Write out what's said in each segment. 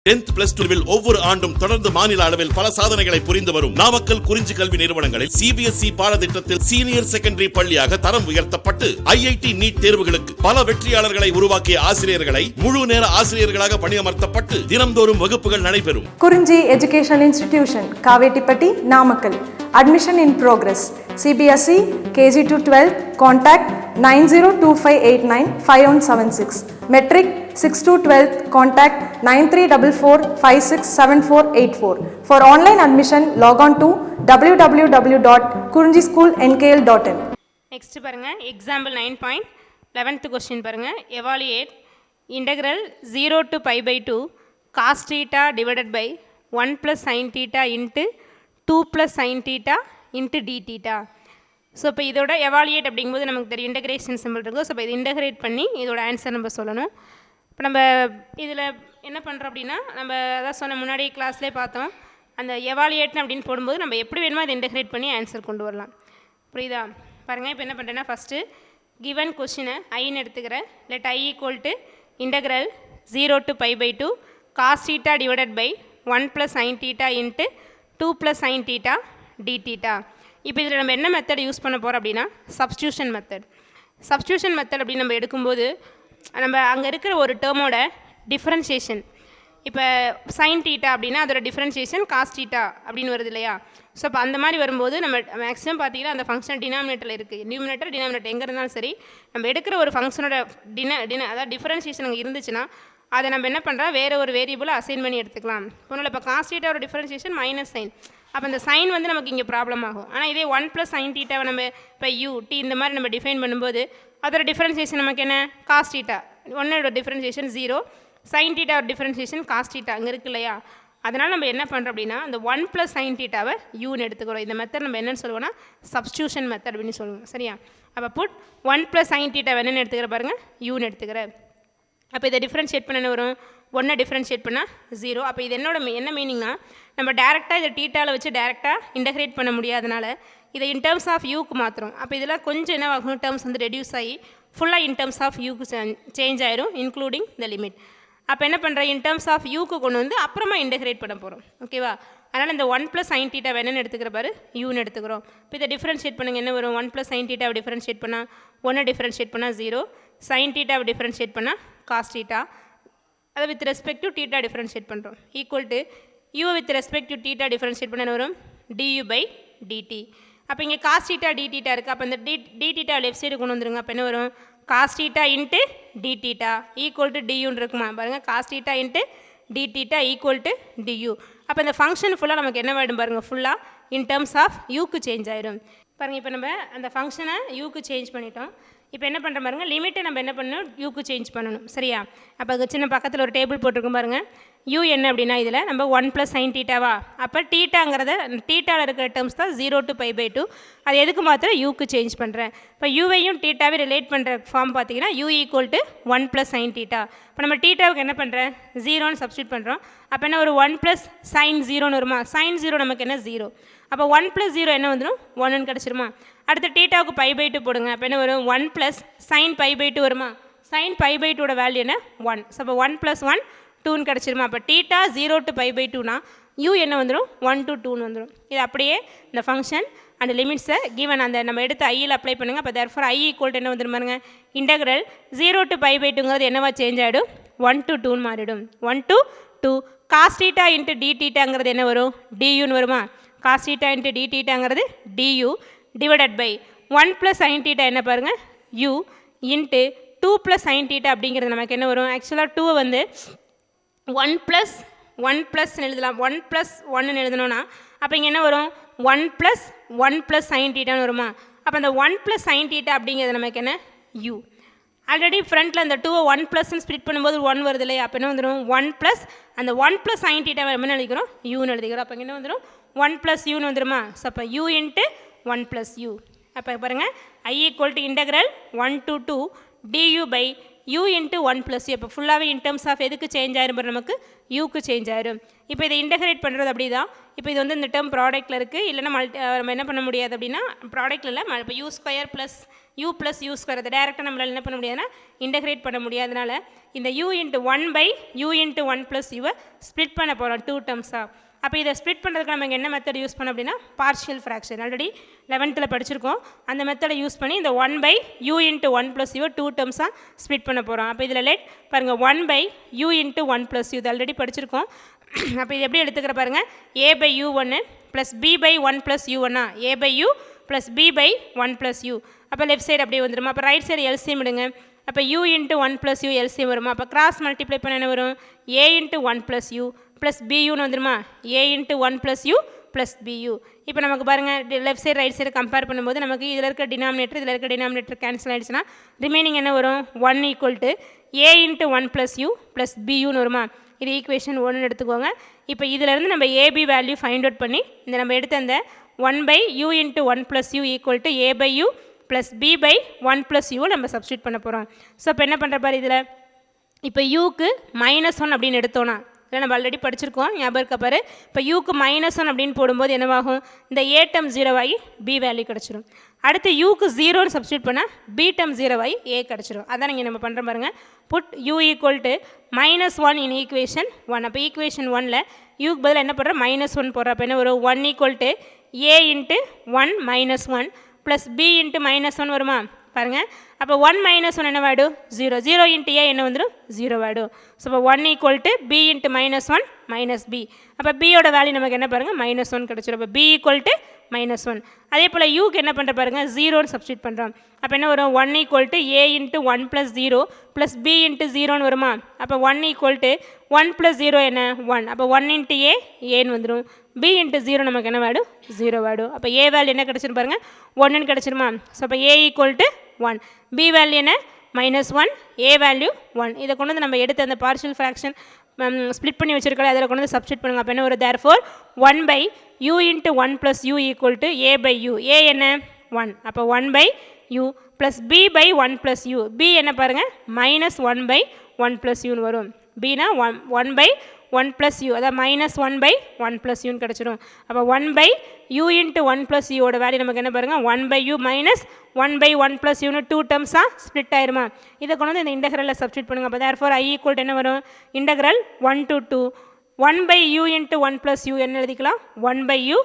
10th plus 2வில் ஒவ்வொரு ஆண்டும் தொடர்ந்து மாநில அளவில் பல சாதனைகளை புரிந்து வரும் நாமக்கல் குறிஞ்சி கல்வி நிறுவனங்களில் CBSE பாடத்திட்டத்தில் சீனியர் செகண்டரி பள்ளியாக தரம் உயர்த்தப்பட்டு IIT நீட் தேர்வுகளுக்கு பல வெற்றியாளர்களை உருவாக்கிய ஆசிரியர்களை முழு நேர ஆசிரியர்களாக பணியமர்த்தப்பட்டு தினம்தோறும் வகுப்புகள் நடைபெறும். குறிஞ்சி education institution Kavettipatti Namakkal. Admission in progress. CBSE KG to 12 contact 9025895176. Metric 6 to 12 contact 9344567484. For online admission log on to www.kurinjischoolnkl.in. Next பாருங்க example 9.11th question பாருங்க evaluate integral 0 to pi by 2 cos theta divided by 1 plus sin theta into 2 plus sin theta into d theta. So இப்போ இதோட evaluate அப்படிங்கும்போது நமக்கு தெரியும் integration simple இருக்கும். So இப்போ இது இன்டகிரேட் பண்ணி இதோட ஆன்சர் நம்ம சொல்லணும். இப்போ நம்ம இதில் என்ன பண்ணுறோம் அப்படின்னா நம்ம அதான் சொன்ன முன்னாடி கிளாஸ்லேயே பார்த்தோம். அந்த எவாலுவேட் அப்படின்னு போடும்போது நம்ம எப்படி வேணுமோ அதை இன்டகிரேட் பண்ணி ஆன்சர் கொண்டு வரலாம். புரியுதா? பாருங்கள் இப்போ என்ன பண்ணுறேன்னா ஃபஸ்ட்டு கிவன் கொஷினை ஐன்னு எடுத்துக்கிறேன். Let I equal to integral 0 to pi by 2 cos theta divided by 1 plus sin theta into 2 plus sin theta d theta. இப்போ இதில் நம்ம என்ன மெத்தட் யூஸ் பண்ண போகிறோம் அப்படின்னா சப்ஸ்டியூஷன் மெத்தட். சப்ஸ்டியூஷன் மெத்தட் அப்படின்னு நம்ம எடுக்கும்போது நம்ம அங்கே இருக்கிற ஒரு டேர்மோட டிஃப்ரென்ஷியேஷன், இப்போ சைன் தீட்டா அப்படின்னா அதோட டிஃப்ரென்ஷியேஷன் காஸ் தீட்டா அப்படின்னு வருது இல்லையா? ஸோ இப்போ அந்த மாதிரி வரும்போது நம்ம மேக்ஸிமம் பார்த்தீங்கன்னா அந்த ஃபங்க்ஷன் டினாமினேட்டரில் இருக்குது. டினாமினேட்டர் எங்கே இருந்தாலும் சரி நம்ம எடுக்கிற ஒரு ஃபங்க்ஷனோட அதாவது டிஃப்ரென்ஷியேஷன் அங்கே இருந்துச்சுன்னா அதை நம்ம என்ன பண்ணுறோம் வேறு ஒரு வேரியபிளை அசைன் பண்ணி எடுத்துக்கலாம். இப்போ காஸ் தீட்டாவோட டிஃப்ரென்ஷியேஷன் மைனஸ் சைன், அப்போ அந்த சைன் வந்து நமக்கு இங்கே ப்ராப்ளம் ஆகும். ஆனால் இதே 1 + sin தீட்டாவை நம்ம இப்போ டி இந்த மாதிரி நம்ம டிஃபைன் பண்ணும்போது அதோட டிஃப்ரென்ஷியேஷன் நமக்கு என்ன காஸ் தீட்டா, ஒன்னோட டிஃப்ரென்ஷியேஷன் 0, sin தீட்டாவோட டிஃப்ரென்ஷியேஷன் காஸ் தீட்டா அங்கே இருக்கு இல்லையா? அதனால் நம்ம என்ன பண்ணுறோம் அப்படின்னா அந்த 1 + sin தீட்டாவை யூன்னு எடுத்துக்கிறோம். இந்த மெத்தட் நம்ம என்னென்னு சொல்லுவோம்னா சப்ஸ்டியூஷன் மெத்தட் அப்படின்னு சொல்லுவோம். சரியா? அப்போ புட் 1 + sin தீட்டாவை என்னென்னு எடுத்துக்கிற பாருங்கள் யூன்னு எடுத்துக்கிறேன். அப்போ இதை டிஃப்ரென்ஷியேட் பண்ண என்ன வரும்? 1 டிஃப்ரென்ஷியேட் பண்ணால் 0. அப்போ இது என்ன மீனிங்னா நம்ம டேரெக்டாக இதை டீட்டாவில் வச்சு டேரெக்டாக இன்டகிரேட் பண்ண முடியாதனால இதை இன் டேர்ம்ஸ் ஆஃப் யூக்கு மாற்றுறோம். அப்போ இதெல்லாம் கொஞ்சம் என்ன ஆகும், டேர்ம்ஸ் வந்து ரெடியூஸ் ஆகி ஃபுல்லாக இன் டேர்ம்ஸ் ஆஃப் யூக்கு சேஞ்ச் ஆயிரும் இன்க்ளூடிங் த லிமிட். அப்போ என்ன பண்ணுறேன் இன் டேர்ம்ஸ் ஆஃப் யூக்கு கொண்டு வந்து அப்புறமா இன்டகிரேட் பண்ண போகிறோம். ஓகேவா? அதனால் இந்த 1 + sin தீட்டா என்னென்னு எடுத்துக்கிற பாரு யூன்னு எடுத்துக்கிறோம். இப்போ இதை டிஃப்ரென்ஷியேட் பண்ணுங்கள் என்ன வரும்? 1 + sin தீட்டாவை டிஃப்ரென்ஷியேட் பண்ணால் 1 டிஃப்ரென்ஷியேட் பண்ணால் 0, sin தீட்டாவை டிஃப்ரென்ஷியேட் பண்ணால் காஸ் தீட்டா, அதை with respect to theta differentiate பண்ணுறோம். Equal to u with respect to theta differentiate பண்ண என்ன வரும்? du/dt. அப்போ இங்கே காஸ் தீட்டா டி தீட்டா இருக்குது. அப்போ இந்த டி தீட்டா லெஃப்ட் சைடு கொண்டு வந்துருங்க. அப்போ என்ன வரும்? Cos theta into d theta equal to டியூன்னு இருக்குமா பாருங்கள். Cos theta into d theta equal to du. அப்போ இந்த ஃபங்க்ஷன் ஃபுல்லாக நமக்கு என்ன ஆகிடும் பாருங்கள், ஃபுல்லாக இன் டேர்ம்ஸ் ஆஃப் யூக்கு சேஞ்ச் ஆயிடும் பாருங்கள். இப்போ நம்ம அந்த ஃபங்க்ஷனை யூக்கு சேஞ்ச் பண்ணிட்டோம். இப்போ என்ன பண்ணுற பாருங்க லிமிட்டை நம்ம என்ன பண்ணணும் யூக்கு சேஞ்ச் பண்ணணும். சரியா? அப்போ அது சின்ன பக்கத்தில் ஒரு டேபிள் போட்டிருக்கும் பாருங்கள். யூ என்ன அப்படின்னா இதில் நம்ம 1 + sin தீட்டாவா, அப்போ டீட்டாங்கிறத டீட்டாவில் இருக்கிற டேர்ம்ஸ் தான் 0 to pi by 2. அது எதுக்கு மாத்திரம் யூக்கு சேஞ்ச் பண்ணுறேன். இப்போ யூவையும் டீட்டாவை ரிலேட் பண்ணுற ஃபார்ம் பார்த்தீங்கன்னா you equal to 1 + sin theta. இப்போ நம்ம டீட்டாவுக்கு என்ன பண்ணுறேன் 0ன்னு சப்ஸ்டியூட் பண்ணுறோம். அப்போ என்ன ஒரு 1 + sin 0ன்னு வருமா? sin 0 நமக்கு என்ன 0. அப்போ 1 + 0 என்ன வந்துடும் 1ன்னு கிடச்சிருமா? அடுத்து டீட்டாவுக்கு pi by 2 போடுங்க. அப்போ என்ன வரும் 1 + sin pi by 2 வருமா? sin pi by 2 வேல்யூ என்ன 1. ஸோ அப்போ 1 + 1 2ன்னு கிடச்சிருமா? அப்போ டீட்டா 0 to pi by 2னா யூ என்ன வந்துடும் 1 to 2ன்னு வந்துடும். இது அப்படியே இந்த ஃபங்க்ஷன் அந்த லிமிட்ஸை கிவன் அந்த நம்ம எடுத்து ஐயில் அப்ளை பண்ணுங்கள். அப்போ தேர்ஃபார் I ஈக்குவல் டு என்ன வந்துடும் பாருங்க இன்டகிரல் 0 to pi by 2ங்கிறது என்னவா சேஞ்ச் ஆகிடும் 1 to 2ன்னு மாறிடும். 1 to 2 cos theta into d தீட்டாங்கிறது என்ன வரும் டியூன்னு வருமா? காஸ் தீட்டா இன்ட்டு டி தீட்டாங்கிறது du divided by 1 + sin theta என்ன பாருங்கள் யூ இன்ட்டு 2 + sin தீட்டா அப்படிங்கிறது நமக்கு என்ன வரும்? ஆக்சுவலாக 2 வந்து 1 + எழுதலாம். 1 + 1ன்னு எழுதணும்னா அப்போ இங்கே என்ன வரும் 1 + 1 + sin தீட்டான்னு வருமா? அப்போ அந்த 1 + sin தீட்டா அப்படிங்கிறது நமக்கு என்ன யூ. ஆல்ரெடி ஃப்ரண்ட்டில் அந்த 2 1 +ன்னு ஸ்ப்ளிட் பண்ணும்போது 1 வருது இல்லையா? அப்போ என்ன வந்துடும் 1 + அந்த 1 + sin தீட்டா என்ன எழுதிக்கிறோம் யூன்னு எழுதிக்கிறோம். அப்போ என்ன வந்துடும் 1 + யூன்னு வந்துடுமா? ஸோ அப்போ யூ இன்ட்டு 1 + யூ. அப்போ பாருங்கள் I equal to integral 1 to 2 du/u u into one plus you. இப்போ ஃபுல்லாகவே இன் டர்ம்ஸ் ஆஃப் எதுக்கு சேஞ்ச் ஆயிரும் பாரு, நமக்கு யூக்கு சேஞ்ச் ஆயிரும். இப்போ இதை இன்டகிரேட் பண்ணுறது அப்படி தான். இப்போ இது வந்து இந்த டேர்ம் ப்ராடக்ட்டில் இருக்குது, இல்லைன்னா நம்ம என்ன பண்ண முடியாது அப்படின்னா ப்ராடக்ட்டில் இல்லை, இப்போ u square plus u square அதை டேரெக்டாக நம்மளால் என்ன பண்ண முடியாதுன்னா இன்டகிரேட் பண்ண முடியாதனால இந்த u into one by you into one plus யூவை ஸ்ப்ளிட் பண்ண போகிறோம் 2 டேர்ம்ஸாக. அப்போ இதை ஸ்ப்ளிட் பண்ணுறதுக்கு நம்ம என்ன மெத்தட் யூஸ் பண்ணோம் அப்படின்னா பார்ஷியல் ஃப்ராக்ஷன். ஆல்ரெடி 11th படிச்சிருக்கோம். அந்த மெத்தடை யூஸ் பண்ணி இந்த one by you into one plus யூவை 2 டேர்ம்ஸாக ஸ்ப்ளிட் பண்ண போகிறோம். அப்போ இதில் லெட் பாருங்கள் one by you into one plus u இது ஆல்ரெடி படிச்சிருக்கோம். அப்போ இது எப்படி எடுத்துக்கிற பாருங்கள், ஏ பை யூ ஒன்று plus b by one plus u ஒன்னா, a by u plus b by one plus u. அப்போ லெஃப்ட் சைடு அப்படியே வந்துடுமா. அப்போ ரைட் சைடு எல்சிஎம் எடுங்க. அப்போ u into one plus you LCM வருமா. அப்போ கிராஸ் மல்டிப்ளை பண்ண என்ன வரும், a into one plus u plus பியூன்னு வந்துடுமா, a into one plus u plus bu. இப்போ நமக்கு பாருங்கள் left side right side compare பண்ணும்போது நமக்கு இதில் இருக்க டினாமினேட்டர் இதில் இருக்க டினாமினேட்டர் கேன்சல் ஆகிடுச்சுன்னா ரிமைனிங் என்ன வரும், 1 equal to A into one plus u plus பியூன்னு வருமா. இது ஈக்குவேஷன் 1 எடுத்துக்கோங்க. இப்போ இதிலேருந்து நம்ம ஏபி வேல்யூ ஃபைண்ட் அவுட் பண்ணி இந்த நம்ம எடுத்த அந்த one by you into one plus u equal to a by u plus b by one plus யூவை நம்ம சப்ஸ்டியூட் பண்ண போகிறோம். ஸோ இப்போ என்ன பண்ணுற பாரு, இதில் இப்போ யூக்கு -1 அப்படின்னு எடுத்தோன்னா இல்லை நம்ம ஆல்ரெடி படிச்சிருக்கோம் ஞாபகம் இருக்க பாரு. இப்போ யூக்கு -1 அப்படின்னு போடும்போது என்னவாகும், இந்த ஏ டம் 0 ஆகி பி வேல்யூ கிடச்சிரும். அடுத்து யூக்கு 0ன்னு சப்ஸ்டியூட் பண்ணால் பி டம் 0 ஆகி ஏ கிடச்சிரும். அதான் நீங்கள் நம்ம பண்ணுற பாருங்கள், put you equal to -1 in equation 1. அப்போ ஈக்குவேஷன் 1ல் யூக்கு பதில் என்ன பண்ணுற -1 போடுற. அப்போ என்ன வரும், 1 equal to A into 1 -1 plus B into -1 வருமா பாருங்கள். அப்போ 1 -1 என்ன ஆகிடும், 0 இன்ட்டு ஏ என்ன வந்துடும் 0 ஆகிடும். ஸோ இப்போ 1 equal to B into -1 minus B. அப்போ பியோட வேல்யூ நமக்கு என்ன பாருங்கள் -1 கிடச்சிடும். அப்போ பி ஈக்குவல் டு -1. அதே போல் யூக்கு என்ன பண்ணுற பாருங்கள், 0ன்னு சப்ஸ்டியூட் பண்ணுறோம். அப்போ என்ன வரும், 1 equal to A into 1 plus 0 plus B into 0ன்னு வருமா. அப்போ 1 ஈக்குவல் டு 1 ப்ளஸ் 0 என்ன 1. அப்போ 1 இன்ட்டு ஏன்னு வந்துடும். பி இன்ட்டு 0 நமக்கு என்ன வேடும் 0 வேடும். அப்போ ஏ வேல்யூ என்ன கிடச்சிரும் பாருங்கள் 1ன்னு கிடச்சிருமா. ஸோ அப்போ ஏ ஈக்குவல் டு 1, பி வேல்யூ என்ன -1, ஏ வேல்யூ 1. இதை கொண்டு வந்து நம்ம எடுத்து அந்த பார்ஷியல் ஃப்ராக்ஷன் ஸ்ப்ளிட் பண்ணி வச்சிருக்கல அதில் கொண்டு வந்து சப்ஸ்டியூட் பண்ணுங்க. அப்போ என்ன ஒரு therefore 1 by you into one plus u equal to a by u. A என்ன 1. அப்போ 1 by u plus b by 1 plus u. B என்ன பாருங்கள் -1 பை 1 ப்ளஸ் யூன்னு வரும். பினா 1 பை 1 ப்ளஸ் யூ, அதாவது -1 பை 1 ப்ளஸ் யூன்னு கிடச்சிரும். அப்போ 1 by you into one plus யூவோட வேல்யூ நமக்கு என்ன பாருங்கள் 1 by you minus 1 by 1 plus யூன்னு 2 டேர்ம்ஸாக ஸ்ப்ளிட் ஆயிருமா. இதை கொண்டு வந்து இந்த இன்டெக்ரலில் சப்ஸ்டியூட் பண்ணுங்கள். அப்போ தேர்ஃபோர் ஐ ஈக்குவல் என்ன வரும், integral 1 to 2 1 by you into one plus U என்ன எழுதிக்கலாம் 1 by you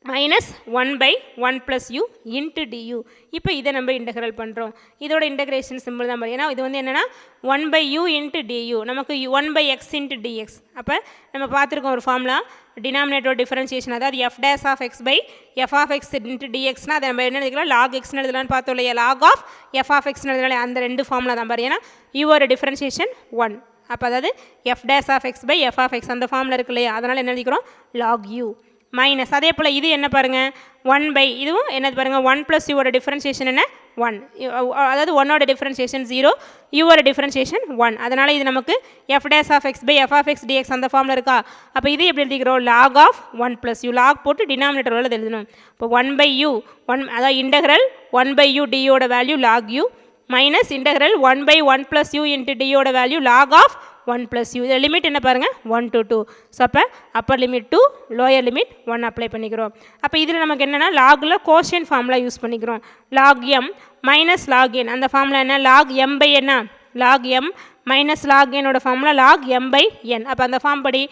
minus 1 by 1 plus you into du. இப்போ இதை நம்ம இன்டெக்ரல் பண்ணுறோம். இதோட இன்டெக்ரேஷன் சிம்பிள் தான் பாருங்க. ஏன்னா இது வந்து என்னென்னா 1 பை யூ இன்ட்டு டியூ, நமக்கு 1 பை எக்ஸ் இன்ட்டு டிஎக்ஸ். அப்போ நம்ம பார்த்துருக்கோம் ஒரு ஃபார்முலா டினாமினேட்டர் டிஃபரன்சியேஷன், அதாவது F dash of X by F of x into டிஎக்ஸ்னால் அதை நம்ம என்ன எழுதிக்கலாம் லாக் எக்ஸ்னு எழுதலான்னு பார்த்தோம் இல்லையா. லாக் ஆஃப் எஃப் ஆஃப் எக்ஸ்னு எழுதலாம். அந்த 2 ஃபார்முலா தான் பாரு. ஏன்னா யூவோட டிஃபரன்சியேஷன் 1, அப்போ அதாவது F dash of X by F of X அந்த ஃபார்மில் இருக்கு இல்லையா. அதனால் என்ன எழுதிக்கிறோம் லாக் யூ மைனஸ். அதே போல் இது என்ன பாருங்கள் 1 பை இதுவும் என்னது பாருங்கள் 1 ப்ளஸ் யூவோட டிஃபரன்சியேஷன் என்ன 1, அதாவது 1ஓட டிஃபரன்சியேஷன் 0, யூவோட டிஃபரன்சியேஷன் 1. அதனால் இது நமக்கு f dash of X by F of x dx அந்த ஃபார்மில் இருக்கா. அப்போ இது எப்படி எழுதிக்கிறோம் log of 1 plus u. Log போட்டு டினாமினேட்டர் வேலை எழுதணும். இப்போ 1 பை யூ 1, அதாவது இன்டெக்ரல் 1 பை யூ டியோட value log u minus integral 1 by 1 plus you into டியோட value log of 1 plus u. இதில் லிமிட் என்ன பாருங்கள் 1 to 2. ஸோ அப்போ upper limit 2, lower limit 1 apply பண்ணிக்கிறோம். அப்போ இதில் நமக்கு என்னென்னா லாகில் கோஷியன் ஃபார்முலா யூஸ் பண்ணிக்கிறோம். லாக் எம் மைனஸ் லாக் என், அந்த ஃபார்முலா என்ன லாக் எம் பை என்ன லாக் எம் மைனஸ் லாக் என்னோட ஃபார்முலா லாக் எம் பை என். அப்போ அந்த ஃபார்ம் படி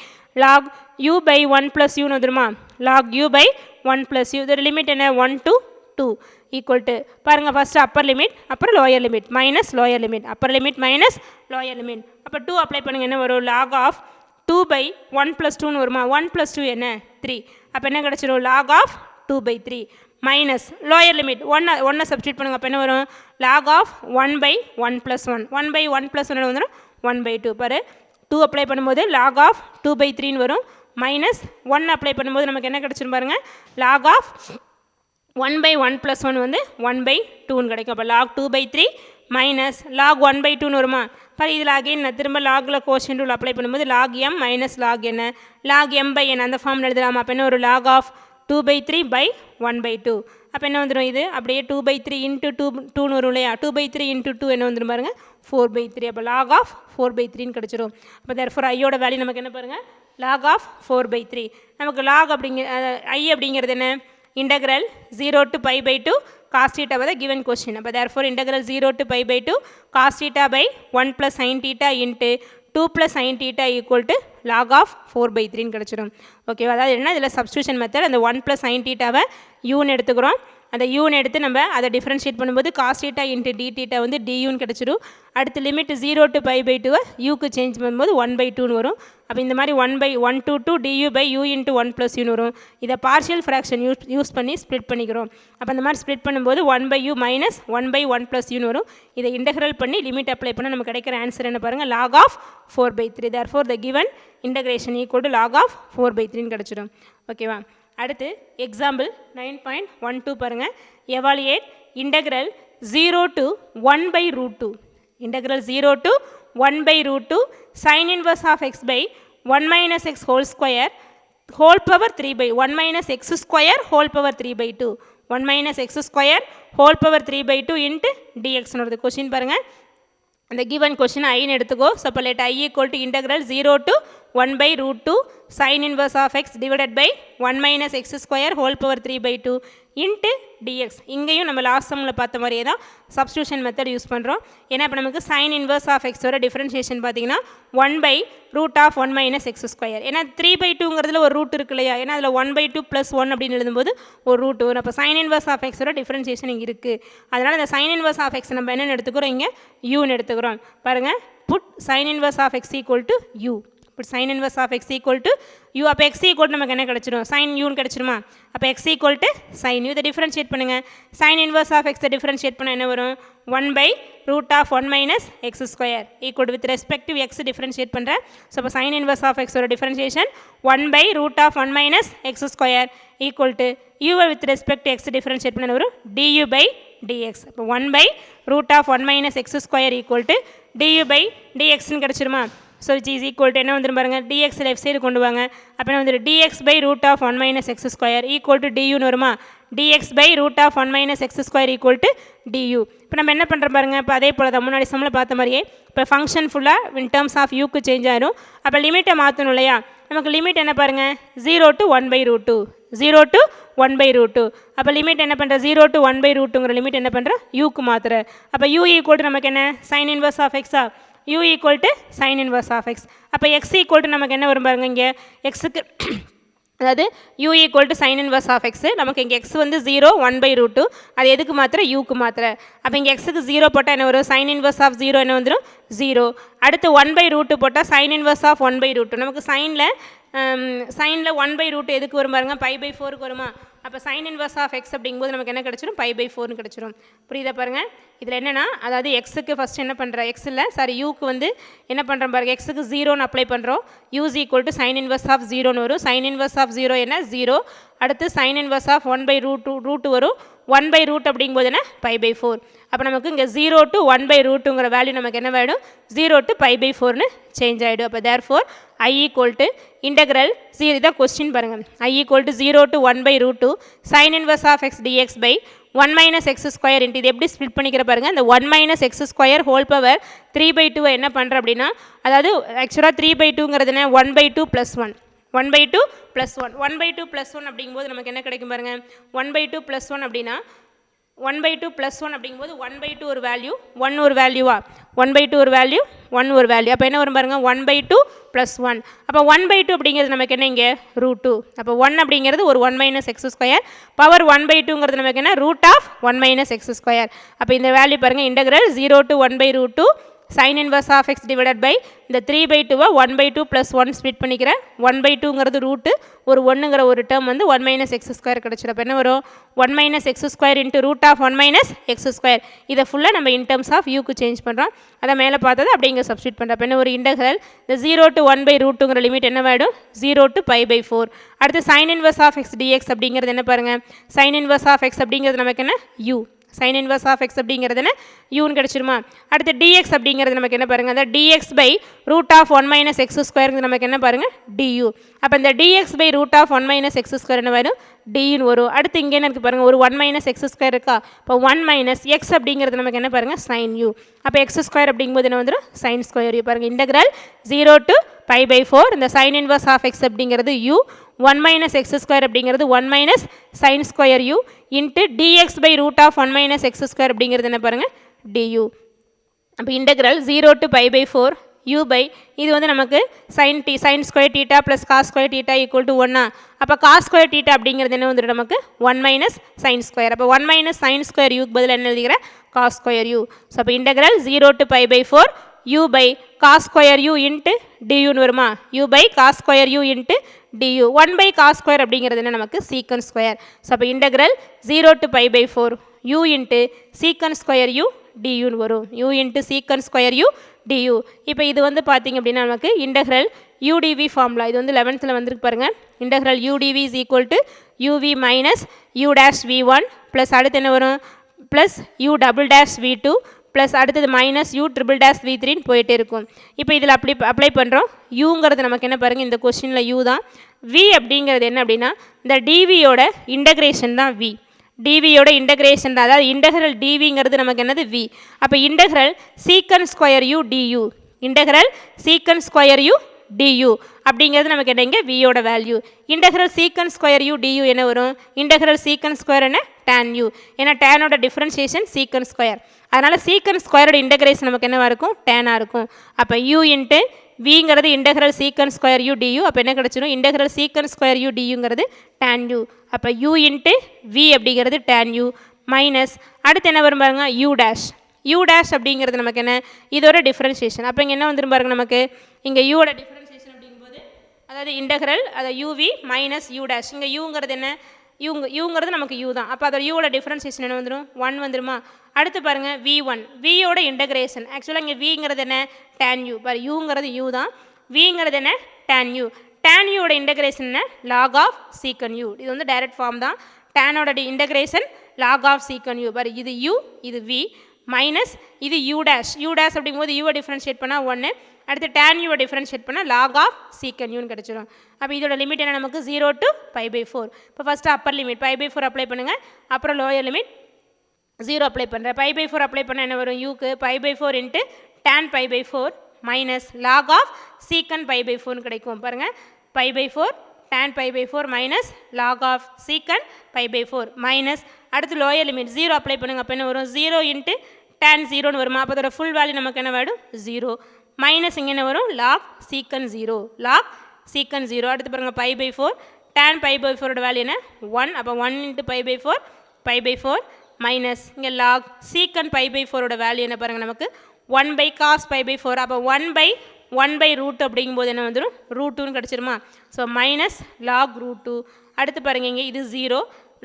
லாக் யூ பை 1 ப்ளஸ் யூன்னு வந்துருமா, log U by 1 plus U. இதோட லிமிட் என்ன 1 to 2 ஈக்குவல் டு பாருங்கள் ஃபஸ்ட்டு அப்பர் லிமிட் அப்புறம் lower limit minus lower limit, upper limit minus lower limit. அப்போ 2 அப்ளை பண்ணுங்கள் என்ன வரும் லாக் ஆஃப் 2 பை 1 ப்ளஸ் 2ன்னு வருமா. 1 ப்ளஸ் 2 என்ன 3. அப்போ என்ன கிடச்சிரும் log of 2 by 3 minus lower limit 1 substitute பண்ணுங்கள். அப்போ என்ன வரும் log of 1 by 1 plus 1, 1 by 1 plus 1 வந்துடும் 1 பை 2. பாரு 2 அப்ளை பண்ணும்போது லாக் ஆஃப் 2 பை 3ன்னு வரும் மைனஸ் 1 அப்ளை பண்ணும்போது நமக்கு என்ன கிடச்சிரும் பாருங்கள் லாக் ஆஃப் 1 பை 1 ப்ளஸ் 1 வந்து 1 பை 2ன்னு கிடைக்கும். அப்போ log 2 by 3 minus log 1 by 2ன்னு வருமா. பாரு இதில் அகைன் நான் திரும்ப லாகில் கோஷன் ரூல் அப்ளை பண்ணும்போது லாக் எம் மைனஸ் லாக் என்ன லாக் எம் பை என் அந்த ஃபார்மில் எழுதலாமா. அப்போ என்ன ஒரு log of 2 by 3 by 1 by 2. அப்போ என்ன வந்துடும் இது அப்படியே 2 பை 3 இன்ட்டு 2ன்னு வரும் இல்லையா. 2 பை 3 இன்ட்டு 2 என்ன வந்துடும் பாருங்கள் 4/3. அப்போ லாக் ஆஃப் 4/3ன்னு கிடச்சிரும். அப்போ தேர்ஃபோர் ஐயோட வேல்யூ நமக்கு என்ன பாருங்கள், லாக் ஆஃப் 4/3. நமக்கு லாக் ஐ அப்படிங்கிறது என்ன, integral 0 to π/2 cos theta by the given question. அப்போ therefore integral 0 to π/2 cos theta by 1 plus sin theta into 2 plus sin theta equal to log of 4/3ன்னு கிடச்சிரும். ஓகேவா, அதாவது என்ன, இதில் சப்ஸ்டியூஷன் மெத்தட், அந்த 1 plus sin theta-வை யூன்னு எடுத்துக்கிறோம். அந்த யூன்னு எடுத்து நம்ம அதை டிஃப்ரென்ஷியேட் பண்ணும்போது cos theta into d theta வந்து duன்னு கிடச்சிரும். அடுத்து லிமிட் 0 to π/2 யூக்கு சேஞ்ச் பண்ணும்போது 1/2ன்னு வரும். அப்போ இந்த மாதிரி 1/1 to 2 du by u into 1 plus uன்னு வரும். இதை பார்ஷியல் ஃப்ராக்ஷன் யூஸ் பண்ணி ஸ்ப்ளிட் பண்ணிக்கிறோம். அப்போ அந்த மாதிரி ஸ்ப்ளிட் பண்ணும்போது 1/u minus 1/1 plus uன்னு வரும். இதை இன்டெக்ரல் பண்ணி லிமிட் அப்ளை பண்ணால் நமக்கு கிடைக்கிற ஆன்சர் என்ன பாருங்கள், log of 4/3. therefore the given integration equal to log of 4/3ன்னு கிடச்சிடும். ஓகேவா, அடுத்து எக்ஸாம்பிள் 9.12 பாருங்கள். Evaluate integral 0 to 1/√2. Integral 0 to 1/√2 sin inverse of x by 1 minus x whole square whole power 1 minus x square whole power 3/2. 1 minus x square whole power 3/2 into dx வருது. Question பாருங்கள், அந்த given question ஐன்னு எடுத்துக்கோ. So அப்போ let I equal to integral 0 to 1/√2 sin inverse of x divided by 1 minus x square whole power 3/2 into dx. இங்கேயும் நம்ம last சம்மில் பார்த்த மாதிரியே தான் சப்ஸ்டியூஷன் மெத்தட் யூஸ் பண்ணுறோம். ஏன்னா இப்போ நமக்கு sin inverse of x ஓட டிஃப்ரென்ஷியேஷன் பார்த்தீங்கன்னா 1/√1 minus x square. ஏன்னா 3/2ங்கிறதுல ஒரு ரூட் இருக்கு இல்லையா, ஏன்னா அதில் 1/2 + 1 அப்படின்னு எழுதும்போது ஒரு ரூட் வரும். அப்போ sin inverse of x ஓட டிஃப்ரென்ஷியேஷன் இங்கே இருக்குது. அதனால் இந்த sin inverse of x நம்ம என்னென்னு எடுத்துக்கிறோம், இங்கே யூன்னு எடுத்துக்கிறோம். பாருங்கள், put sin inverse of x equal to u. put sin inverse of x equal to u. அப்போ x equal to நமக்கு என்ன கிடச்சிடும், sin uன்னு கிடச்சிருமா. அப்போ x equal to sin u. இதை டிஃப்ரென்ஷியேட் பண்ணுங்கள். sin inverse of x differentiate பண்ண என்ன வரும், 1/√1 minus x square equal to with respect to x differentiate பண்ணுறேன். ஸோ அப்போ sin inverse of x ஓட differentiation 1/√1 minus x square equal to u with respect to x differentiate பண்ண வரும் du by dx. அப்போ 1/√1 minus x square equal to du by dxன்னு கிடச்சிருமா. So it is equal to என்ன வந்துடும் பாருங்கள், dx left side கொண்டு வாங்க. அப்போ என்ன வந்துடும், dx/√1 minus x square equal to duன்னு வருமா. dx/√1 minus x square equal to du. இப்போ நம்ம என்ன பண்ணுறோம் பாருங்கள், இப்போ அதே போல் தான் முன்னாடி சம்மில் பார்த்த மாதிரியே இப்போ ஃபங்க்ஷன் ஃபுல்லாக இன் டர்ம்ஸ் ஆஃப் யூக்கு சேஞ்ச் ஆகிடும். அப்போ லிமிட்டை மாற்றணும் இல்லையா, நமக்கு லிமிட் என்ன பாருங்கள், 0 to 1/√2. 0 to 1/√2. அப்போ லிமிட் என்ன பண்ணுற, 0 to 1/√2ங்கிற லிமிட் என்ன பண்ணுற, யூக்கு மாற்றுற. அப்போ u ஈக்குவல் டு நமக்கு என்ன, sin inverse of x-ஆ, u equal to sin inverse of x. அப்போ x equal to நமக்கு என்ன வரும் பாருங்க, இங்கே xக்கு அதாவது u equal to sin inverse of x. நமக்கு இங்கே x வந்து 0 1/√2, அது எதுக்கு மாத்திர, யூக்கு மாத்திர. அப்போ இங்கே xக்கு 0 போட்டால் என்ன வரும், sin inverse of 0 என்ன வந்துடும் 0. அடுத்து 1/√2 போட்டால் sin inverse of 1/√2. நமக்கு சைனில் 1/√2 எதுக்கு வரும் பாருங்க, π/4க்கு வருமா. அப்போ sin inverse of x அப்படிங்கும்போது நமக்கு என்ன கிடச்சிரும், π/4ன்னு கிடச்சிரும். புரியுதா பாருங்கள், இதில் என்னென்னா அதாவது எக்ஸுக்கு ஃபஸ்ட் என்ன பண்ணுறேன், எக்ஸ் இல்லை சாரி யூக்கு வந்து என்ன பண்ணுறோம் பாருங்கள், எக்ஸுக்கு 0ன்னு அப்ளை பண்ணுறோம். u equal to sin inverse of 0ன்னு வரும். sin inverse of 0 என்ன 0. அடுத்து sin inverse of 1/√2 வரும். 1/√2 அப்படிங்கும்போது என்ன, π/4. அப்போ நமக்கு இங்கே 0 to 1/√2ங்கிற வேல்யூ நமக்கு என்ன ஆகிடும், 0 to π/4ன்னு சேஞ்ச் ஆகிடும். அப்போ therefore I equal to integral 0, இதான் கொஸ்டின் பாருங்கள், I equal to 0 to 1/√2 sin inverse of x dx by 1 minus x square into இது எப்படி ஸ்ப்ளிட் பண்ணிக்கிற பாருங்கள், இந்த 1 minus x square whole power 3/2 என்ன பண்ணுறேன் அப்படின்னா, அதாவது ஆக்சுவலாக 3/2ங்கிறது என்ன, 1/2 + 1. 1/2 + 1. 1/2 + 1 அப்படிங்கும்போது நமக்கு என்ன கிடைக்கும் பாருங்கள், 1/2 + 1 அப்படின்னா 1/2 + 1 அப்படிங்கும்போது 1/2 ஒரு வேல்யூ, 1 ஒரு வேல்யூவா, 1/2 ஒரு வேல்யூ, 1 ஒரு வேல்யூ. அப்போ என்ன வரும் பாருங்கள், 1/2 + 1. அப்போ 1/2 அப்படிங்கிறது நமக்கு என்ன, இங்கே √2. அப்போ 1 அப்படிங்கிறது ஒரு 1 minus x square, பவர் 1/2ங்கிறது நமக்கு என்ன, √1 minus x square. அப்போ இந்த வேல்யூ பாருங்கள், integral 0 to 1/√2 sin inverse of x divided by இந்த 3/2 1/2 + 1 ஸ்ப்ளிட் பண்ணிக்கிறேன். 1/2ங்கிறது ரூட்டு, ஒரு 1ங்கிற ஒரு டேர்ம் வந்து 1 minus x square கிடச்சிடும். அப்போ என்ன வரும், 1 minus x square into √1 minus x square. இதை ஃபுல்லாக நம்ம இன் டர்ம்ஸ் ஆஃப் யூக்கு சேஞ்ச் பண்ணுறோம். அதை மேலே பார்த்தது அப்படி இங்கே சப்ஸ்டியூட் பண்ணுறோம். அப்போ என்ன ஒரு இன்டெக்ரல் இந்த 0 to 1/√2ங்கிற லிமிட் என்ன ஆகிடும், 0 to π/4. அடுத்து sin inverse of x dx அப்படிங்கிறது என்ன பாருங்கள், sin inverse of x அப்படிங்கிறது நமக்கு என்ன, u. sin inverse of x அப்படிங்கிறது என்ன, யூன்னு கிடச்சிருமா. அடுத்து dx அப்படிங்கிறது நமக்கு என்ன பாருங்கள், அந்த dx by √1 minus x square நமக்கு என்ன பாருங்கள், du. அப்போ இந்த dx by √1 minus x square என்ன வரும், டின்னு வரும். அடுத்து இங்கே என்ன இருக்குது பாருங்கள், ஒரு 1 மைனஸ் எக்ஸ் ஸ்கொயர் இருக்கா. இப்போ 1 மைனஸ் எக்ஸ் அப்படிங்கிறது நமக்கு என்ன பாருங்கள், சைன் யூ. அப்போ எக்ஸ் ஸ்கொயர் அப்படிங்கும்போது என்ன வந்துடும், சைன் ஸ்கொயர் யூ. பாருங்கள் இன்டெக்ரல் 0 to π/4 இந்த சைன் இன்வர்ஸ் ஆஃப் எக்ஸ் அப்படிங்கிறது யூ, 1 மைனஸ் எக்ஸ் ஸ்கொயர் அப்படிங்கிறது 1 minus sine square you into dx by root of 1 minus X square அப்படிங்கிறது என்ன பாருங்கள், du. அப்போ இன்டெக்ரல் 0 to π/4 u பை இது வந்து நமக்கு sine square theta plus cos square theta equal to 1. அப்போ காஸ் ஸ்கொயர் டீட்டா அப்படிங்கிறது என்ன வந்துடும் நமக்கு 1 மைனஸ் சைன் ஸ்கொயர். அப்போ 1 மைனஸ் சைன் ஸ்கொயர் யூக்கு பதில் என்ன எழுதிக்கிறேன், காஸ் ஸ்கொயர் யூ. ஸோ அப்போ integral 0 to π/4 u by cos square you into டியூன்னு வருமா, u by cos square you into du. 1 by cos square அப்படிங்கிறது என்ன நமக்கு சீக்கன் ஸ்கொயர். ஸோ அப்போ integral 0 to π/4 u into secant square u டியூன்னு வரும், u into secant square u du. இப்போ இது வந்து பார்த்திங்க அப்படின்னா நமக்கு இன்டெக்ரல் udv ஃபார்முலா, இது வந்து 11th வந்திருக்கு பாருங்கள். Integral udv is equal to uv minus u dash v1 plus அடுத்து என்ன வரும் plus u double dash v2 plus அடுத்தது மைனஸ் u ட்ரிபிள் டேஷ் v3ன்னு போயிட்டே இருக்கும். இப்போ இதில் அப்ளை பண்ணுறோம். யூங்கிறது நமக்கு என்ன பாருங்கள், இந்த கொஸ்டினில் u தான். v அப்படிங்கிறது என்ன அப்படின்னா இந்த dvயோட இன்டகிரேஷன் தான் v, dvயோட இன்டகிரேஷன் தான், அதாவது இன்டெக்ரல் dvங்கிறது நமக்கு என்னது v. அப்போ integral secant square u du, integral secant square u du அப்படிங்கிறது நமக்கு என்னங்க வியோட value. Integral secant square u du என்ன வரும், இன்டெக்ரல் சீக்கன் ஸ்கொயர் என்ன tan u, ஏன்னா டேனோட டிஃப்ரென்ஷியேஷன் சீக்கன் ஸ்கொயர், அதனால் சீக்கன் ஸ்கொயரோட இன்டெகிரேஷன் நமக்கு என்னவாக இருக்கும், டேனாக இருக்கும். அப்போ u இன்ட்டு விங்கிறது integral secant square u du, அப்போ என்ன கிடச்சிடும், இன்டெக்ரல் சீக்கன் ஸ்கொயர் யூ duங்கிறது tan u. அப்போ u இன்ட்டு v அப்படிங்கிறது tan u மைனஸ் அடுத்து என்ன வரும் பாருங்க u டேஷ், u டேஷ் அப்படிங்கிறது நமக்கு என்ன, இதோட டிஃப்ரென்ஷியேஷன். அப்போ இங்கே என்ன வந்துடும் பாருங்க, நமக்கு இங்கே யூட டிஃப்ரென்ஷியேஷன் அப்படிங்கும்போது அதாவது இன்டெக்ரல் அதை uv மைனஸ் u டேஷ், இங்கே யூங்கிறது என்ன, யூங்கிறது நமக்கு u தான். அப்போ அதோட யூவோட டிஃப்ரென்ஷியேஷன் என்ன வந்துடும், 1 வந்துடுமா. அடுத்து பாருங்கள் v1, வியோட இன்டகிரேஷன், ஆக்சுவலாக இங்கே விங்கிறது என்ன tan u, பாரு யூங்கிறது u தான், விங்கிறது என்ன tan u, tan யூவோட இன்டகிரேஷன் என்ன log ஆஃப் சீக்கன் u, இது வந்து டைரக்ட் ஃபார்ம் தான். டேனோட integration log of secant u, பாரு இது u இது v மைனஸ் இது u டேஷ், u டேஷ் அப்படிங்கும்போது யூவை டிஃப்ரென்ஷியேட் பண்ணால் 1, அடுத்து tan யூவை டிஃப்ரென்ஷியேட் பண்ணால் log ஆஃப் சீக்கன் யூன்னு கிடச்சிடும். அப்போ இதோட லிமிட் என்ன நமக்கு 0 to π/4. இப்போ ஃபஸ்ட்டு அப்பர் லிமிட் π/4 அப்ளை பண்ணுங்கள், அப்புறம் லோயர் லிமிட் 0 அப்ளை பண்ணுறேன். π/4 அப்ளை பண்ண என்ன வரும், யூக்கு π/4 into tan π/4 minus log of secant π/4 கிடைக்கும். பாருங்கள் π/4 tan π/4 minus log of secant π/4 minus அடுத்து லோயர் லிமிட் 0 அப்ளை பண்ணுங்கள். அப்போ என்ன வரும் 0 இன்ட்டு tan 0ன்னு வருமா, அப்போ அதோட ஃபுல் வேல்யூ நமக்கு என்ன வேணும் 0 மைனஸ் இங்கே என்ன வரும் log சீக்கன் 0, log சீக்கன் 0. அடுத்து பாருங்கள் π/4 tan π/4ஓட வேல்யூ என்ன 1, அப்போ 1 இன்ட்டு π/4 மைனஸ் இங்கே log சீக்கன் π/4ஓட வேல்யூ என்ன பாருங்கள் நமக்கு 1 பை காஸ் π/4, அப்போ 1 பை ரூட் அப்படிங்கும்போது என்ன வந்துடும் √2ன்னு கிடச்சிருமா. So minus log √2. அடுத்து பாருங்கள் இங்கே இது 0,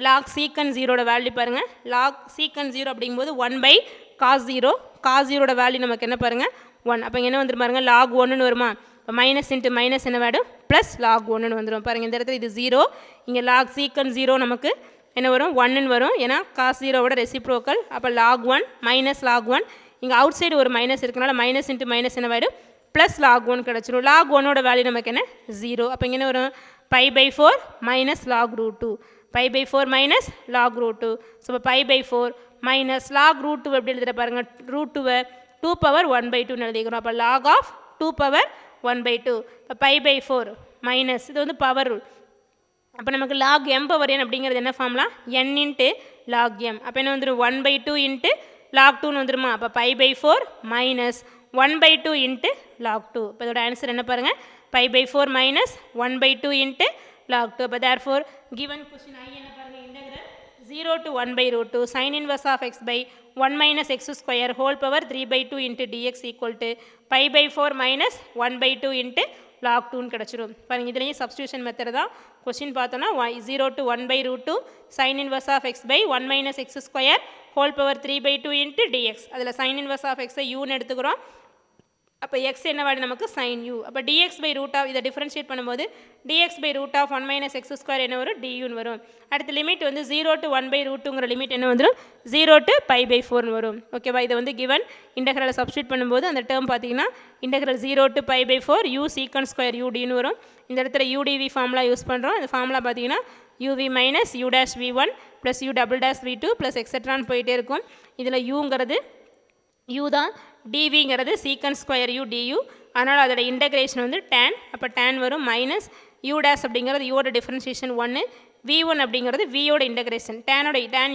log சீக்கன் 0ஓட வேல்யூ பாருங்கள், log சீக்கன் 0 அப்படிங்கும்போது 1 பை காஸ் 0, காஸ் 0ஓட வேல்யூ நமக்கு என்ன பாருங்கள் 1, அப்போ இங்கே என்ன வந்துடும் பாருங்கள் log 1ன்னு வருமா. இப்போ மைனஸ் இன்ட்டு மைனஸ் என்ன வேணும் ப்ளஸ் log 1ன்னு வந்துடும். பாருங்கள் இந்த இடத்துல இது 0, இங்கே log சீக்கன் 0 நமக்கு என்ன வரும் 1ன்னு வரும், ஏன்னா காஸ் 0வோட ரெசிப்ரோக்கல். அப்போ log 1 மைனஸ் log 1, இங்கே அவுட் சைடு ஒரு மைனஸ் இருக்கனால மைனஸ் இன்ட்டு மைனஸ் என்ன வேணும் ப்ளஸ் log 1 கிடச்சிரும். log 1ஓட வேல்யூ நமக்கு என்ன 0, அப்போ இங்கே என்ன வரும் π/4 minus log √2, π/4 minus log √2. So இப்போ π/4 மைனஸ் log √2 எப்படி எழுதுகிற பாருங்கள், √2வை 2^1/2 எழுதிக்கிறோம். அப்போ log ஆஃப் 2^1/2. இப்போ π/4 மைனஸ் இது வந்து பவர் ரூல், அப்போ நமக்கு log m/n அப்படிங்கிறது என்ன ஃபார்ம்லாம் n இன்ட்டு log m, அப்போ என்ன வந்துடும் 1/2 இன்ட்டு log 2ன்னு வந்துடுமா. அப்போ π/4 மைனஸ் 1/2 இன்ட்டு log 2. இப்போ இதோட ஆன்சர் என்ன பாருங்கள் π/4 மைனஸ் 1/2 இன்ட்டு log 2. அப்போ therefore given question I என்ன பாருங்கள் integral 0 to 1/√2 sin inverse of x by 1 minus x square whole power 3/2 into dx equal to π/4 minus 1/2 into log 2ன்னு கிடச்சிரும். பாருங்கள் இதுலேயும் சப்ஸ்டியூஷன் மெத்தட் தான். கொஸ்டின் பார்த்தோன்னா 0 to 1/√2 sin inverse of x by 1 minus x square whole power 3/2 into dx, அதில் sin inverse of x யூன்னு எடுத்துக்கிறோம், அப்போ X என்ன வேல்யூ நமக்கு sin u. அப்போ dx பை ரூட் ஆஃப் இதை டிஃபரன்ஷியேட் பண்ணும்போது dx by root of 1 minus X square என்ன வரும் duன்னு வரும். அடுத்த லிமிட் வந்து 0 to 1 பை ரூட்டுங்கிற லிமிட் என்ன வந்துடும் 0 to பை பை 4 வரும். ஓகேவா, இதை வந்து கிவன் இன்டெக்ரலை சப்ஸ்டியூட் பண்ணும்போது அந்த டேர்ம் பார்த்தீங்கன்னா integral 0 to pi by 4 u secant square udன்னு வரும். இந்த இடத்துல udv ஃபார்முலா யூஸ் பண்ணுறோம். இந்த ஃபார்முலா பார்த்தீங்கன்னா uv minus u dash v1 plus u double dash v2 plus எக்ஸட்ரான்னு போயிட்டே இருக்கும். இதில் uங்கிறது u தான், dvங்கிறது சீக்கன் ஸ்கொயர் u du. அதனால் அதோட இன்டகிரேஷன் வந்து tan. அப்போ tan வரும் மைனஸ் u டேஷ் அப்படிங்கிறது யூவோட டிஃபரன்ஷியேஷன் 1, v1 அப்படிங்கிறது வியோட இன்டகிரேஷன், tan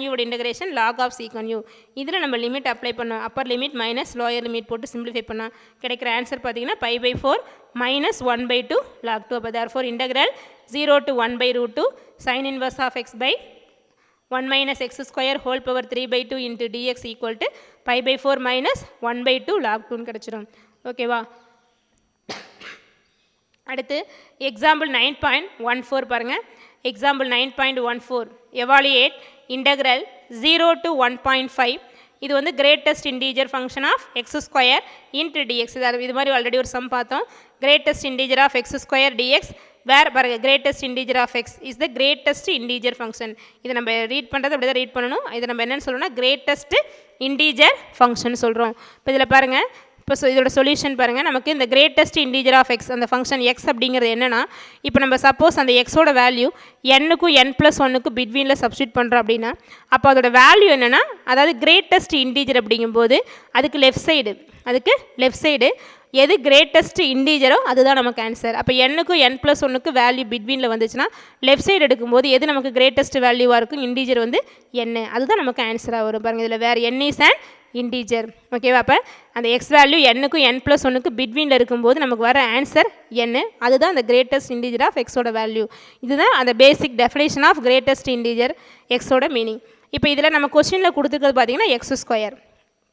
யூவோட integration log of secant u. இதில் நம்ம லிமிட் அப்ளை பண்ணோம். Upper limit minus lower limit போட்டு சிம்பிளிஃபை பண்ணால் கிடைக்கிற ஆன்சர் பார்த்தீங்கன்னா pi by 4 minus 1 by 2 log 2. அப்போ therefore integral 0 to 1 by root 2 sin inverse of x by 1 minus x square whole power 3 by 2 into dx equal to pi by 4 minus 1 by 2 log 2 கிடைச்சிரும். ஓகேவா, அடுத்து example 9.14 பாருங்கள். Example 9.14 evaluate integral 0 to 1.5. இது வந்து greatest integer function of X square into dx. இது மாதிரி already ஒரு sum பார்த்தோம். Greatest integer of X square dx where பாருங்க greatest integer of x is the greatest integer function. இதை நம்ம ரீட் பண்ணுறது அப்படி தான் ரீட் பண்ணணும். இதை நம்ம என்னென்னு சொல்லணும்னா கிரேட்டஸ்ட் இன்டீஜர் ஃபங்க்ஷன் சொல்கிறோம். இப்போ இதில் பாருங்கள், இப்போ இதோட சொல்யூஷன் பாருங்கள். நமக்கு இந்த கிரேட்டஸ்ட் இன்டீஜர் ஆஃப் எக்ஸ் அந்த ஃபங்க்ஷன் எக்ஸ் அப்படிங்கிறது என்னென்னா, இப்போ நம்ம சப்போஸ் அந்த எக்ஸோட வேல்யூ n-க்கும் n+1க்கு பிட்வீனில் சப்ஸ்டியூட் பண்ணுறோம் அப்படின்னா, அப்போ அதோட வேல்யூ என்னென்னா, அதாவது கிரேட்டஸ்ட் இன்டீஜர் அப்படிங்கும்போது அதுக்கு லெஃப்ட் சைடு எது கிரேட்டஸ்ட் இன்டீஜரோ அதுதான் நமக்கு ஆன்சர். அப்போ n-க்கும் n+1க்கு வேல்யூ பிட்வீனில் வந்துச்சுன்னா லெஃப்ட் சைடு எடுக்கும்போது எது நமக்கு கிரேட்டஸ்ட் வேல்யூவாக இருக்கும், இன்டீஜர் வந்து n, அதுதான் நமக்கு ஆன்சராக வரும். பாருங்கள், இதில் வேறு n இஸ் அண்ட் இன்டீஜர். ஓகேவா, அப்போ அந்த எக்ஸ் வேல்யூ n-க்கும் n+1க்கு பிட்வீனில் இருக்கும்போது நமக்கு வர ஆன்சர் n, அதுதான் அந்த கிரேட்டஸ்ட் இன்டீஜர் ஆஃப் எக்ஸோட வேல்யூ. இதுதான் அந்த basic definition of greatest integer எக்ஸோட மீனிங். இப்போ இதில் நம்ம கொஸ்டினில் கொடுத்துருக்கிறது பார்த்தீங்கன்னா எக்ஸ் ஸ்கொயர்.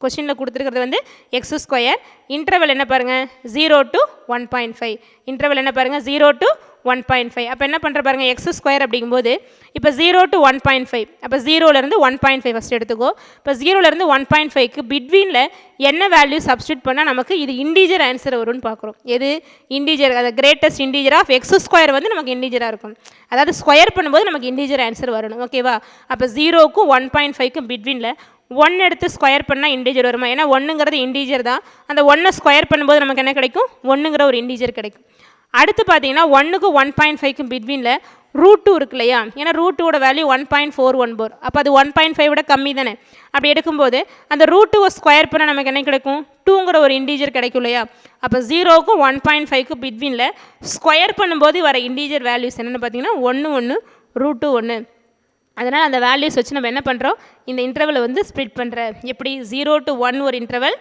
கொஸ்டினில் கொடுத்துருக்கிறது வந்து எக்ஸ் ஸ்கொயர். இன்டர்வல் என்ன பாருங்கள் 0 to 1.5. இன்டர்வல் என்ன பாருங்கள் 0 to 1.5. அப்போ என்ன பண்ணுற பாருங்கள் எக்ஸ் ஸ்கொயர் அப்படிங்கும்போது இப்போ 0 to 1.5. அப்போ 0லேருந்து 1.5 ஃபஸ்ட் எடுத்துக்கோ. இப்போ 0லேருந்து 1.5க்கு பிட்வீனில் என்ன வேல்யூ சப்ஸ்டியூட் பண்ணால் நமக்கு இது இன்டீஜர் ஆன்சர் வரும்னு பார்க்குறோம். எது இன்டீஜர், அது greatest integer of X square வந்து நமக்கு இன்டீஜராக இருக்கும். அதாவது ஸ்கொயர் பண்ணும்போது நமக்கு இன்டீஜர் ஆன்சர் வரணும். ஓகேவா, அப்போ 0க்கும் 1.5க்கும் பிட்வீனில் 1 எடுத்து ஸ்கொயர் பண்ணால் இன்டீஜர் வருமா? ஏன்னா 1ங்கிறது இன்டீஜர் தான். அந்த 1 ஸ்கொயர் பண்ணும்போது நமக்கு என்ன கிடைக்கும், 1ங்கிற ஒரு இன்டீஜர் கிடைக்கும். அடுத்து பார்த்தீங்கன்னா 1க்கும் 1.5க்கும் பிட்வீனில் √2 இருக்கு இல்லையா? ஏன்னா √2ஓட வேல்யூ 1.414. அப்போ அது 1.5 விட கம்மி தானே. அப்படி எடுக்கும்போது அந்த √2 ஸ்கொயர் பண்ணால் நமக்கு என்ன கிடைக்கும், 2ங்கிற ஒரு இன்டீஜர் கிடைக்கும் இல்லையா? அப்போ 0க்கும் 1.5க்கும் பிட்வீனில் ஸ்கொயர் பண்ணும்போது வர இன்டீஜர் வேல்யூஸ் என்னென்னு பார்த்தீங்கன்னா 1 1 √2 1. அதனால் அந்த வேல்யூஸ் வச்சு நம்ம என்ன பண்ணுறோம், இந்த இன்டர்வலை வந்து ஸ்ப்ளிட் பண்ணுற. எப்படி 0 to 1 ஒரு இன்டர்வல்,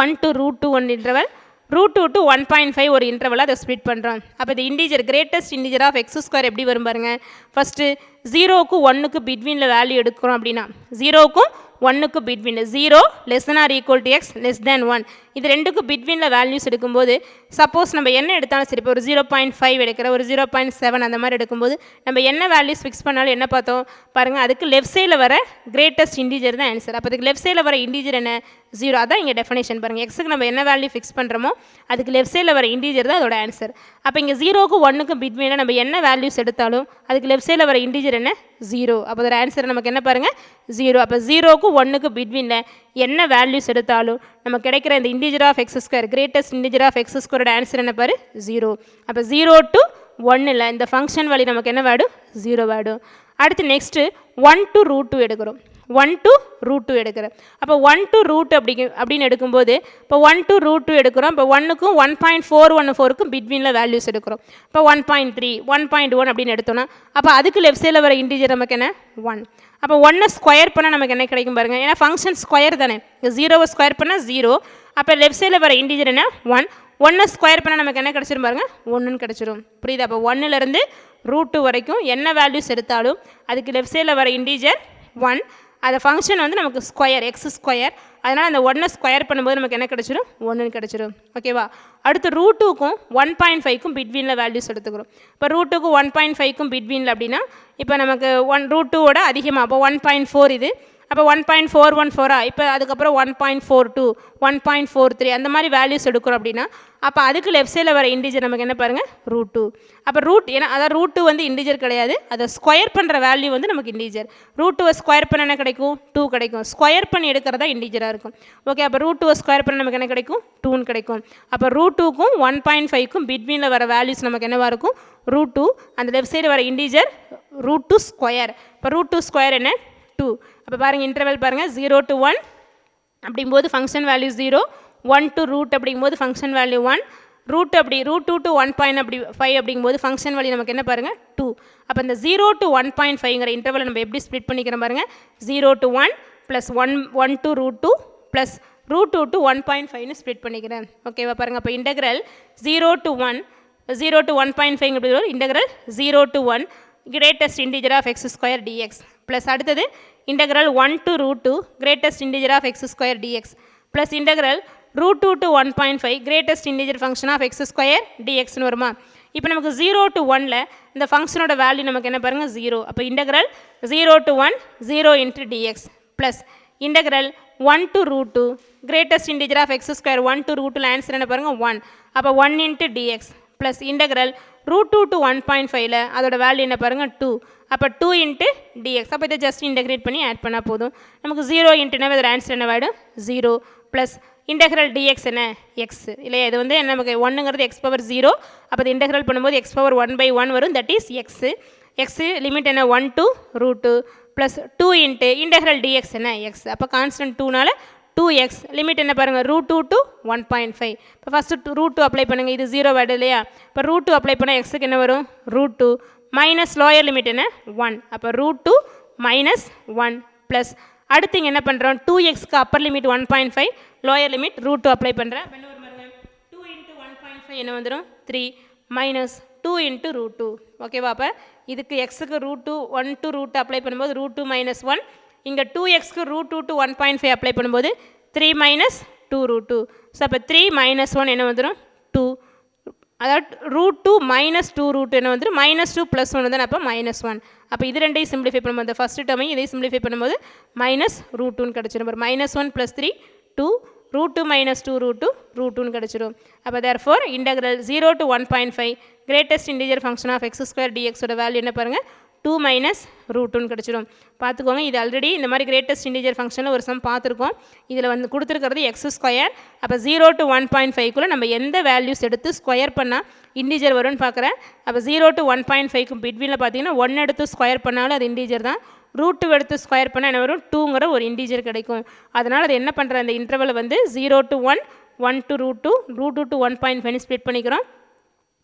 1 to √2 1 இன்டர்வல், √2 to 1.5 ஒரு இன்டர்வலாக அதை ஸ்ப்ளிட் பண்ணுறோம். அப்போ இந்த integer greatest integer of X square எப்படி வரும் பாருங்கள். ஃபஸ்ட்டு 0க்கும் 1க்கு பிட்வீனில் வேல்யூ எடுக்கிறோம் அப்படின்னா 0க்கும் 1க்கு பிட்வீனில் 0 <= x <1. இது ரெண்டுக்கும் பிட்வீனில் வேல்யூஸ் எடுக்கும்போது சப்போஸ் நம்ம என்ன எடுத்தாலும் சரி, இப்போ ஒரு 0.5 எடுக்கிற, ஒரு 0.7 அந்த மாதிரி எடுக்கும்போது நம்ம என்ன வேல்யூஸ் ஃபிக்ஸ் பண்ணாலும் என்ன பார்த்தோம் பாருங்கள், அதுக்கு லெஃப்ட் சைடில் வர கிரேட்டஸ்ட் இன்டீஜர் தான் ஆன்சர். அப்போ அதுக்கு லெஃப்ட் சைடில் வர இன்டீஜர் என்ன 0. அதான் இங்கே டெஃபினேஷன் பாருங்கள். எக்ஸுக்கு நம்ம என்ன வேல்யூ ஃபிக்ஸ் பண்ணுறோமோ அதுக்கு லெஃப்ட் சைடில் வர இன்டீஜர் தான் அதோட ஆன்சர். அப்போ இங்கே 0க்கும் 1க்கும் பிட்வீனில் நம்ம என்ன வேல்யூஸ் எடுத்தாலும் அதுக்கு லெஃப்ட் சைடில் வர இன்டீஜர் என்ன 0. அப்போ அதோட ஆன்சர் நமக்கு என்ன பாருங்கள் 0. அப்போ 0க்கும் 1க்கு பிட்வீனில் என்ன வேல்யூஸ் எடுத்தாலும் நமக்கு கிடைக்கிற இந்த integer of X square, greatest integer of x ஸ்கொயரோட ஆன்சர் என்ன பாரு 0. அப்போ 0 to 1 இந்த ஃபங்க்ஷன் வேல்யூ நமக்கு என்ன வேடும் 0 வேடும். அடுத்து நெக்ஸ்ட்டு 1 to √2 எடுக்கிறோம். 1 to √2 எடுக்கிறேன். அப்போ 1 to √2 அப்படின்னு எடுக்கும்போது இப்போ 1 to √2 எடுக்கிறோம். இப்போ 1க்கும் 1.414க்கும் பிட்வீனில் வேல்யூஸ் எடுக்கிறோம். இப்போ 1.3 1.1 அப்படின்னு எடுத்தோம்னா அப்போ அதுக்கு லெஃப்ட் சைடில் வர இன்டீஜர் நமக்கு என்ன 1. அப்போ 1 ஸ்கொயர் பண்ணால் நமக்கு என்ன கிடைக்கும் பாருங்கள். ஏன்னா ஃபங்க்ஷன் ஸ்கொயர் தானே, 0வை ஸ்கொயர் பண்ணால் 0. அப்போ லெஃப்ட் சைடில் வர இன்டீஜர் என்ன 1. 1 ஸ்கொயர் பண்ணால் நமக்கு என்ன கிடச்சிரும் பாருங்கள் 1ன்னு கிடச்சிரும். புரியுது? அப்போ 1லேருந்து √2 வரைக்கும் என்ன வேல்யூஸ் எடுத்தாலும் அதுக்கு லெஃப்ட் சைடில் வர இன்டீஜர் 1. அந்த ஃபங்க்ஷன் வந்து நமக்கு ஸ்கொயர் எக்ஸ் ஸ்கொயர். அதனால் அந்த 1 ஸ்கொயர் பண்ணும்போது நமக்கு என்ன கிடச்சிரும் 1ன்னு கிடச்சிரும். ஓகேவா? அடுத்து √2க்கும் 1.5க்கும் பிட்வீனில் வேல்யூஸ் எடுத்துக்கிறோம். இப்போ √2க்கும் 1.5க்கும் பிட்வீனில் அப்படின்னா இப்போ நமக்கு √2ஓட அதிகமாக, அப்போ 1.4 இது. அப்போ 1.414 இப்போ அதுக்கப்புறம் 1.42 1.43 அந்த மாதிரி வேல்யூஸ் எடுக்கிறோம் அப்படின்னா அப்போ அதுக்கு லெஃப்ட் சைடில் வர இன்டிஜர் நமக்கு என்ன பாருங்கள் √2. அப்போ ஏன்னா அதாவது √2 வந்து இன்டிஜர் கிடையாது, அதை ஸ்கொயர் பண்ணுற வேல்யூ வந்து நமக்கு இன்டிஜர். √2 ஸ்கொயர் பண்ண என்ன கிடைக்கும் 2 கிடைக்கும். ஸ்கொயர் பண்ணி எடுக்கிறதா இன்டிஜராக இருக்கும். ஓகே, அப்போ √2 ஸ்கொயர் பண்ண நமக்கு என்ன கிடைக்கும் 2 கிடைக்கும். அப்போ √2க்கும் 1.5க்கும் பிட்வீனில் வர வேல்யூஸ் நமக்கு என்னவாக இருக்கும் √2. அந்த லெஃப்ட் சைடு வர இன்டிஜர் √2 ஸ்கொயர். இப்போ √2 ஸ்கொயர் என்ன 2. அப்போ பாருங்கள் இன்டர்வல் பாருங்கள் 0 to 1 அப்படிங்கும்போது ஃபங்க்ஷன் வேல்யூ 0, 1 to ரூட் அப்படிங்கும்போது ஃபங்க்ஷன் வேல்யூ 1, √2 to 1.5 அப்படிங்கும்போது ஃபங்க்ஷன் வேல்யூ நமக்கு என்ன பாருங்கள் 2. அப்போ இந்த 0 to 1.5ங்கிற இன்டர்வலை நம்ம எப்படி ஸ்ப்ளிட் பண்ணிக்கிறோம் பாருங்கள் 0 to 1 plus 1 to √2 plus √2 to 1.5ன்னு ஸ்ப்ளிட் பண்ணிக்கிறேன். ஓகேவா பாருங்கள், அப்போ இன்டெக்ரல் 0 to 1.5 அப்படி integral 0 to 1 greatest integer of x square dx plus அடுத்தது integral 1 to √2 greatest integer of x square dx plus integral √2 to 1.5 greatest integer function of x square dxன்னு வருமா. இப்போ நமக்கு 0 to 1ல் இந்த ஃபங்க்ஷனோட வேல்யூ நமக்கு என்ன பாருங்கள் 0. அப்போ integral 0 to 1 0 into dx plus integral 1 to √2 greatest integer of x square 1 to √2ல answer என்ன பாருங்கள் 1. அப்போ 1 into dx plus integral √2 to 1.5ல அதோட வேல்யூ என்ன பாருங்கள் 2. அப்போ 2 into dx. அப்போ இதை ஜஸ்ட் இன்டெகிரேட் பண்ணி ஆட் பண்ணால் போதும். நமக்கு 0 இன்ட்டுனா இதோட ஆன்சர் என்ன ஆகிடும் 0 ப்ளஸ் இன்டெக்ரல் dx என்ன எக்ஸ் இல்லையா. இது வந்து நமக்கு 1ங்கிறது x பவர் 0. அப்போ இது இன்டெக்ரல் பண்ணும்போது x பவர் 1/1 வரும், தட் இஸ் எக்ஸு லிமிட் என்ன 1 to √2 plus 2 into integral dx என்ன எக்ஸ். அப்போ கான்ஸ்டன்ட் 2னால 2x லிமிட் என்ன பாருங்கள் √2 to 1.5. இப்போ ஃபஸ்ட்டு √2 அப்ளை பண்ணுங்கள், இது 0 வேர்டு இல்லையா. இப்போ √2 அப்ளை பண்ணால் எக்ஸுக்கு என்ன வரும் √2 மைனஸ் லோயர் லிமிட் என்ன 1. அப்போ √2 மைனஸ் 1 ப்ளஸ் அடுத்து இங்கே என்ன பண்ணுறோம் 2xக்கு upper limit 1.5 lower limit √2 apply பண்ணுறேன். என்ன வரும் பாருங்கள் 2 into 1.5 என்ன வந்துடும் 3 மைனஸ் 2 into √2. ஓகேவா, அப்போ இதுக்கு எக்ஸுக்கு √2 1 to √2 அப்ளை பண்ணும்போது √2 மைனஸ் 1, இங்கே 2xக்கு √2 to 1.5 அப்ளை பண்ணும்போது 3 மைனஸ் 2 √2. ஸோ அப்போ 3 மைனஸ் 1 என்ன வந்துடும் 2. அதாவது √2 மைனஸ் 2 √2 என்ன வந்துடும் -2 + 1 தான். அப்போ -1. அப்போ இது ரெண்டையும் சிம்பிளிஃபை பண்ணும்போது இந்த ஃபஸ்ட்டு டேர்மையும் இதையும் சிம்பிளிஃபை பண்ணும்போது -√2ன்னு கிடச்சிடும். -1 + 3 2 √2 - 2 √2 கிடச்சிடும். அப்போ therefore integral 0 to 1.5 greatest integer function of x square dxோட வேல்யூ என்ன பாருங்கள் 2 - √2ன்னு கிடச்சிடும். பார்த்துக்கோங்க, இது ஆல்ரெடி இந்த மாதிரி கிரேட்டஸ்ட் இன்டிஜர் ஃபங்க்ஷனில் ஒரு சம் பார்த்துருக்கோம். இதில் வந்து கொடுத்துருக்கிறது x ஸ்கொயர். அப்போ 0 to 1.5க்குள்ளே நம்ம எந்த வேல்யூஸ் எடுத்து ஸ்கொயர் பண்ணால் இன்டிஜர் வரும்னு பார்க்குறேன். அப்போ 0 to 1.5க்கு பிட்வீனில் பார்த்தீங்கன்னா 1 எடுத்து ஸ்கொயர் பண்ணாலும் அது இன்டிஜர் தான். √2 எடுத்து ஸ்கொயர் பண்ணால் என்ன வரும் 2ங்கிற ஒரு இன்டிஜர் கிடைக்கும். அதனால் அது என்ன பண்ணுற அந்த இன்டர்வலை வந்து 0 to 1 1 to √2 √2 to 1.5 ஸ்ப்ளிட் பண்ணிக்கிறோம்.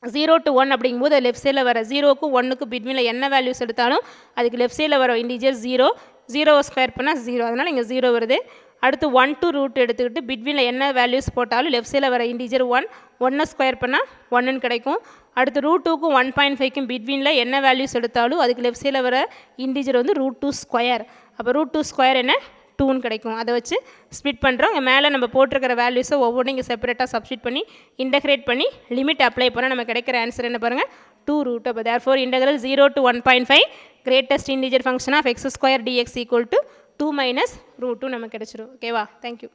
0 to 1 அப்படிங்கும்போது லெஃப்ட் சைடில் வர 0க்கும் 1க்கும் பிட்வீனில் என்ன வேல்யூஸ் எடுத்தாலும் அதுக்கு லெஃப்ட் சைடில் வர இன்டிஜர் 0 ஸ்கொயர் பண்ணால் 0, அதனால் இங்கே 0 வருது. அடுத்து 1 to √2 எடுத்துக்கிட்டு பிட்வீனில் என்ன வேல்யூஸ் போட்டாலும் லெஃப்ட் சைடில் வர இன்டிஜர் 1 ஸ்கொயர் பண்ணால் 1ன்னு கிடைக்கும். அடுத்து √2க்கும் 1.5க்கும் பிட்வீனில் என்ன வேல்யூஸ் எடுத்தாலும் அதுக்கு லெஃப்ட் சைடில் வர இன்டிஜர் வந்து √2 ஸ்கொயர். அப்போ √2 ஸ்கொயர் என்ன 2ன்னு கிடைக்கும். அதை வச்சு ஸ்ப்ளிட் பண்ணுறோம். இங்கே மேலே நம்ம போட்டிருக்கிற வேல்யூஸை ஒவ்வொன்றும் இங்கே செப்பரேட்டாக சப்ஸ்டிட் பண்ணி இன்டெகிரேட் பண்ணி லிமிட் அப்ளை பண்ணால் நம்ம கிடைக்கிற ஆன்சர் என்ன பாருங்கள் 2 √2. அப்போ therefore integral 0 to 1.5 greatest integer function of x square dx = 2 - √2 நமக்கு கிடைச்சிடும். ஓகேவா, தேங்க்யூ.